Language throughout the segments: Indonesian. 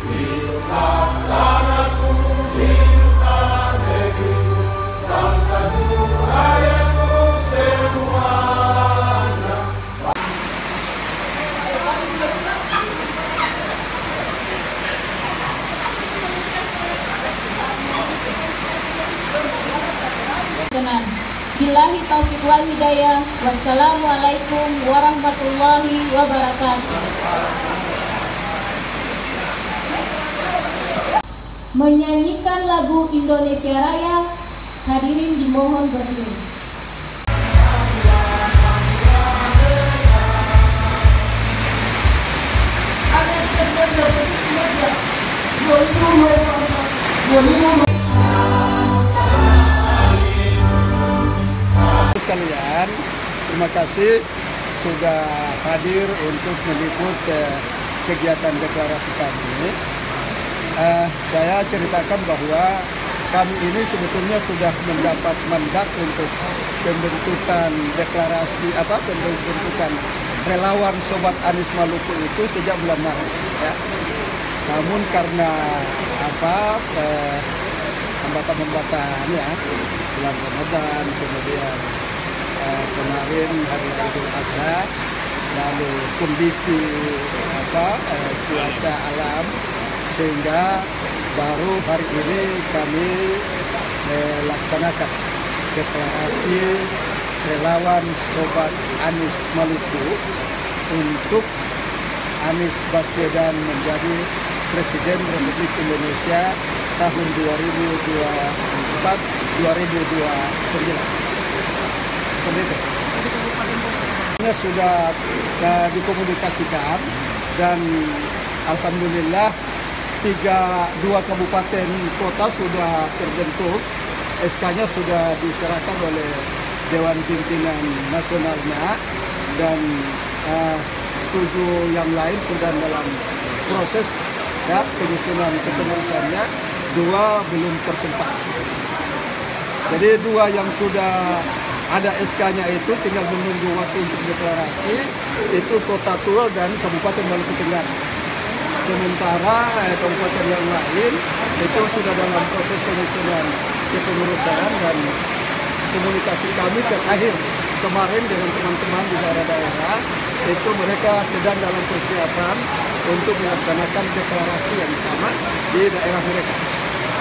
hiduplah tanahku, hiduplah negeriku, bangsaku, rakyatku semuanya. Billahi taufiq wal hidayah. Wassalamualaikum warahmatullahi wabarakatuh. Menyanyikan lagu Indonesia Raya, hadirin dimohon berdiri. Sekalian, terima kasih sudah hadir untuk meliput kegiatan deklarasi kami. Saya ceritakan bahwa kami ini sebetulnya sudah mendapat mandat untuk pembentukan pembentukan relawan Sobat Anies Maluku itu sejak bulan Maret. Ya. Namun karena hambatan-hambatan ya, bulan Ramadan, kemudian kemarin hari Idul Adha, lalu kondisi cuaca alam, sehingga baru hari ini kami laksanakan deklarasi relawan Sobat Anies Maluku untuk Anies Baswedan menjadi Presiden Republik Indonesia tahun 2024-2029. Sudah dikomunikasikan dan alhamdulillah dua kabupaten kota sudah terbentuk, SK-nya sudah diserahkan oleh Dewan Pimpinan Nasionalnya, dan 7 yang lain sudah dalam proses ya penyusunan kepengurusannya, 2 belum tersempat. Jadi 2 yang sudah ada SK-nya itu tinggal menunggu waktu untuk deklarasi, itu Kota Tua dan Kabupaten Maluku Tenggara. Sementara kabupaten yang lain itu sudah dalam proses penyusunan kepengurusan, dan komunikasi kami terakhir kemarin dengan teman-teman di daerah-daerah itu mereka sedang dalam persiapan untuk melaksanakan deklarasi yang sama di daerah mereka.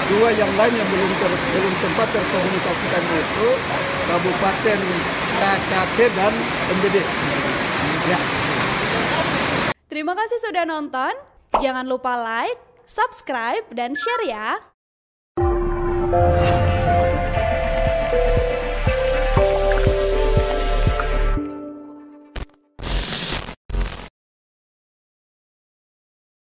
2 yang lain yang belum sempat terkomunikasikan itu Kabupaten KKT dan MBD. Ya. Terima kasih sudah nonton. Jangan lupa like, subscribe, dan share ya.